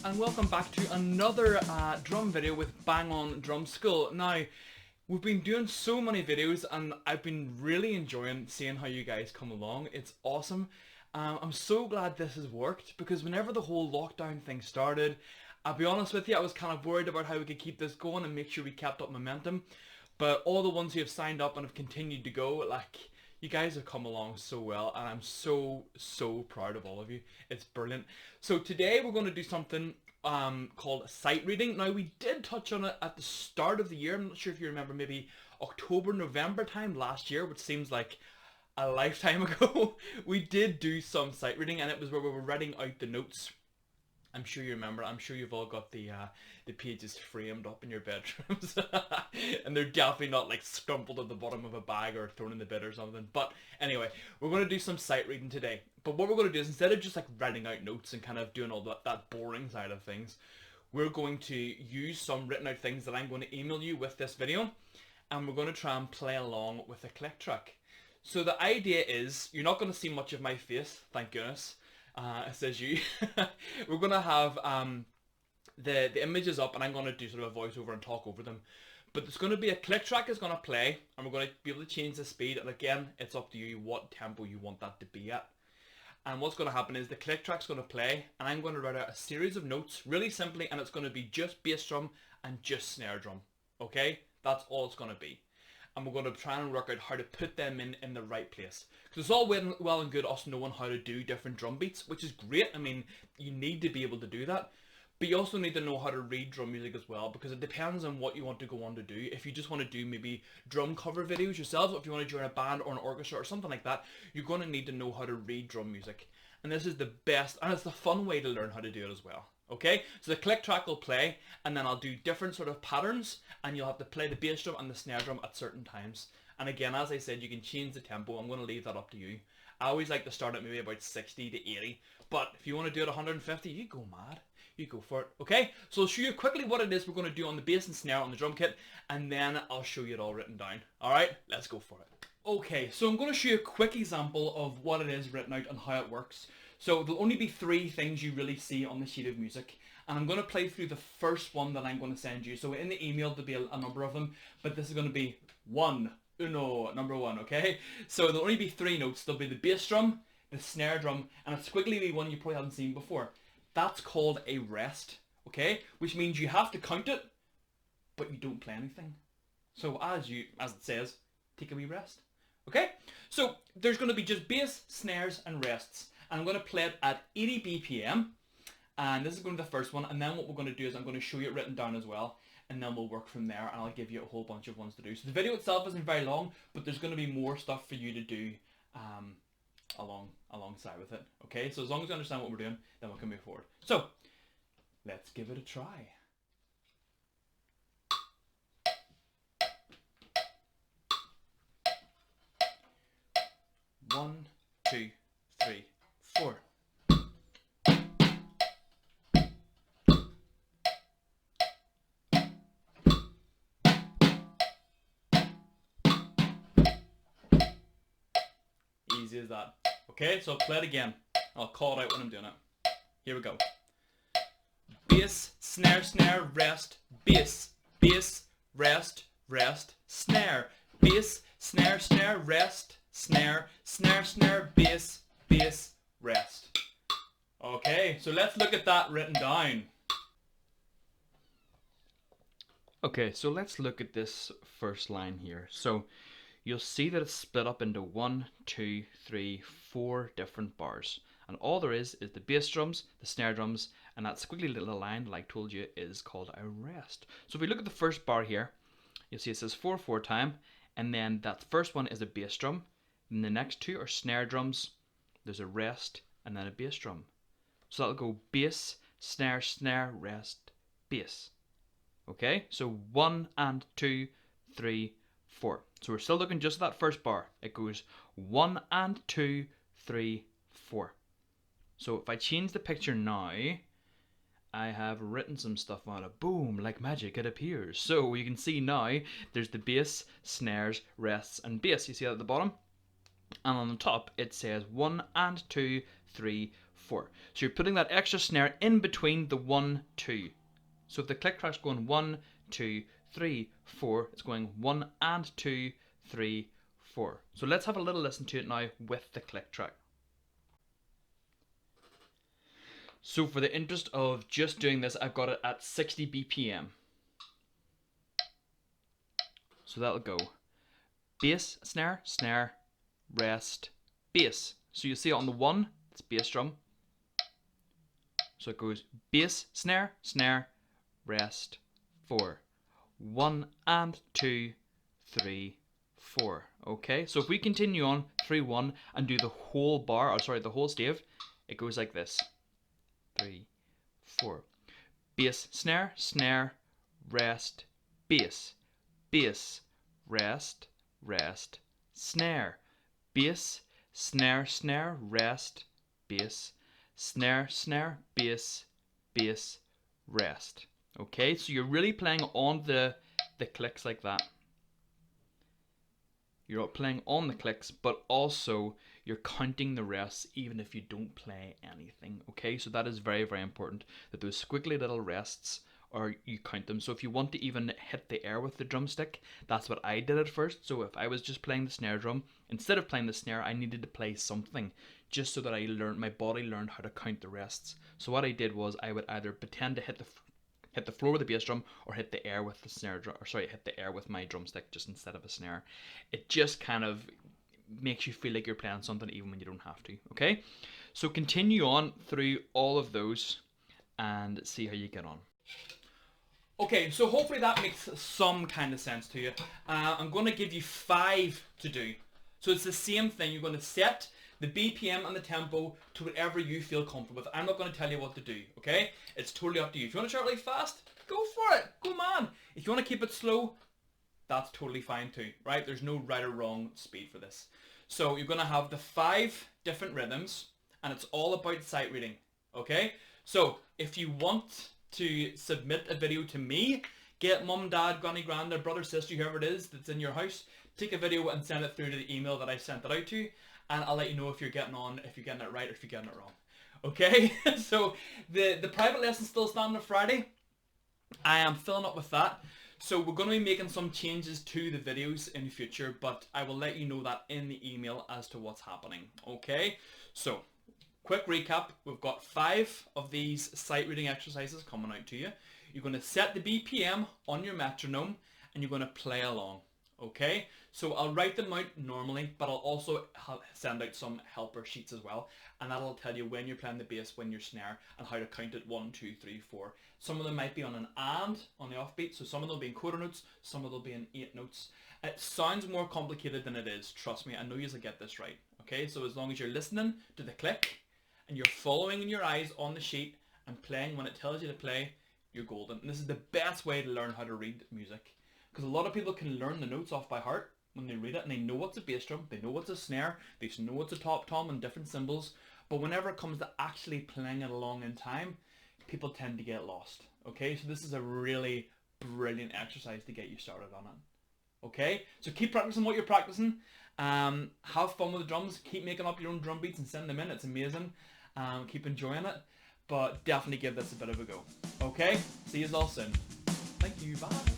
and welcome back to another drum video with Bang On Drum School. Now, we've been doing so many videos and I've been really enjoying seeing how you guys come along. It's awesome. I'm so glad this has worked because whenever the whole lockdown thing started, I'll be honest with you, I was kind of worried about how we could keep this going and make sure we kept up momentum. But all the ones who have signed up and have continued to go, like, you guys have come along so well, and I'm so proud of all of you. It's brilliant. So today we're going to do something called sight reading. Now, we did touch on it at the start of the year. I'm not sure if you remember, maybe October, November time last year, which seems like a lifetime ago. We did do some sight reading, and it was where we were writing out the notes. I'm sure you remember. I'm sure you've all got the pages framed up in your bedrooms, and they're definitely not like scrumpled at the bottom of a bag or thrown in the bin or something. But anyway, we're going to do some sight reading today. But what we're going to do is, instead of just like writing out notes and kind of doing all that boring side of things, we're going to use some written out things that I'm going to email you with this video, and we're going to try and play along with a click track. So the idea is, you're not going to see much of my face, thank goodness. It says you. We're going to have the images up, and I'm going to do sort of a voiceover and talk over them. But there's going to be a click track is going to play, and we're going to be able to change the speed. And again, it's up to you what tempo you want that to be at. And what's going to happen is the click track's going to play, and I'm going to write out a series of notes really simply, and it's going to be just bass drum and just snare drum. Okay? That's all it's going to be. And we're going to try and work out how to put them in the right place. Because it's all well and good us knowing how to do different drum beats, which is great. I mean, you need to be able to do that. But you also need to know how to read drum music as well, because it depends on what you want to go on to do. If you just want to do maybe drum cover videos yourself, or if you want to join a band or an orchestra or something like that, you're going to need to know how to read drum music. And this is the best, and it's the fun way to learn how to do it as well. Okay, so the click track will play, and then I'll do different sort of patterns, and you'll have to play the bass drum and the snare drum at certain times. And again, as I said, you can change the tempo. I'm going to leave that up to you. I always like to start at maybe about 60 to 80, but if you want to do it 150, you go mad. You go for it. Okay, so I'll show you quickly what it is we're going to do on the bass and snare on the drum kit, and then I'll show you it all written down. Alright, let's go for it. Okay, so I'm going to show you a quick example of what it is written out and how it works. So there'll only be 3 things you really see on the sheet of music, and I'm going to play through the first one that I'm going to send you. So in the email there'll be a number of them, but this is going to be number 1, okay? So there'll only be 3 notes. There'll be the bass drum, the snare drum, and a squiggly wee one you probably haven't seen before. That's called a rest, okay? Which means you have to count it, but you don't play anything. So as it says, take a wee rest, okay? So there's going to be just bass, snares, and rests. And I'm going to play it at 80 BPM, and this is going to be the first one, and then what we're going to do is I'm going to show you it written down as well, and then we'll work from there, and I'll give you a whole bunch of ones to do. So the video itself isn't very long, but there's going to be more stuff for you to do alongside with it, okay? So as long as you understand what we're doing, then we can move forward. So, let's give it a try. One, 2, 3, 4. Easy as that. Okay, so I'll play it again. I'll call it out when I'm doing it. Here we go. Bass, snare, snare, rest, bass, bass, rest, rest, snare, bass, snare, snare, rest, snare, snare, snare, bass, bass, rest. Okay, so let's look at that written down. Okay, so let's look at this first line here. So you'll see that it's split up into 1, 2, 3, 4 different bars. And all there is the bass drums, the snare drums, and that squiggly little line, like I told you, is called a rest. So if we look at the first bar here, you'll see it says 4/4 time, and then that first one is a bass drum, and the next 2 are snare drums, there's a rest, and then a bass drum. So that'll go bass, snare, snare, rest, bass. Okay, so 1 and 2, 3, 4. So we're still looking just at that first bar. It goes 1 and 2, 3, 4. So if I change the picture now, I have written some stuff on it. Boom, like magic, it appears. So you can see now there's the bass, snares, rests, and bass. You see that at the bottom? And on the top it says 1 and 2, 3, 4. So you're putting that extra snare in between the 1, 2. So if the click track's going 1, 2, 3, 4, it's going 1 and 2, 3, 4. So let's have a little listen to it now with the click track. So for the interest of just doing this, I've got it at 60 BPM. So that'll go bass, snare, snare, rest, bass. So you see it on the 1, it's bass drum. So it goes bass, snare, snare, rest, 4. 1 and 2, 3, 4. Okay, so if we continue on 3, 1 and do the whole bar, or sorry, the whole stave, it goes like this. 3, 4. Bass, snare, snare, rest, bass, bass, rest, rest, snare, bass, snare, snare, rest, bass, snare, snare, bass, bass, rest. Okay, so you're really playing on the clicks like that. You're playing on the clicks, but also you're counting the rests even if you don't play anything. Okay, so that is very, very important that those squiggly little rests or you count them. So if you want to even hit the air with the drumstick, that's what I did at first. So if I was just playing the snare drum, instead of playing the snare, I needed to play something just so that my body learned how to count the rests. So what I did was I would either pretend to hit the floor with the bass drum or hit the air with the snare drum, or sorry, hit the air with my drumstick just instead of a snare. It just kind of makes you feel like you're playing something even when you don't have to. Okay, so continue on through all of those and see how you get on. Okay, so hopefully that makes some kind of sense to you. I'm going to give you 5 to do. So it's the same thing. You're going to set the BPM and the tempo to whatever you feel comfortable with. I'm not going to tell you what to do, okay? It's totally up to you. If you want to start really fast, go for it. Go man. If you want to keep it slow, that's totally fine too, right? There's no right or wrong speed for this. So you're going to have the 5 different rhythms, and it's all about sight reading, okay? So if you want to submit a video to me, get mum, dad, granny, granddad, brother, sister, whoever it is that's in your house, take a video and send it through to the email that I sent it out to, and I'll let you know if you're getting on, if you're getting it right or if you're getting it wrong. Okay, so the private lesson's still standing on Friday. I am filling up with that. So we're going to be making some changes to the videos in the future, but I will let you know that in the email as to what's happening. Okay, so quick recap, we've got 5 of these sight reading exercises coming out to you. You're going to set the BPM on your metronome and you're going to play along. Okay, so I'll write them out normally, but I'll also send out some helper sheets as well, and that'll tell you when you're playing the bass, when you're snare, and how to count it 1, 2, 3, 4. Some of them might be on an and on the offbeat, so some of them will be in quarter notes, some of them will be in 8 notes. It sounds more complicated than it is, trust me, I know you'll get this right. Okay, so as long as you're listening to the click, and you're following in your eyes on the sheet, and playing when it tells you to play, you're golden. And this is the best way to learn how to read music. Because a lot of people can learn the notes off by heart when they read it, and they know what's a bass drum, they know what's a snare, they know what's a top tom and different cymbals, but whenever it comes to actually playing it along in time, people tend to get lost. Okay, so this is a really brilliant exercise to get you started on it. Okay, so keep practicing what you're practicing, have fun with the drums, keep making up your own drum beats and send them in, it's amazing, keep enjoying it, but definitely give this a bit of a go. Okay, see you all soon. Thank you, bye.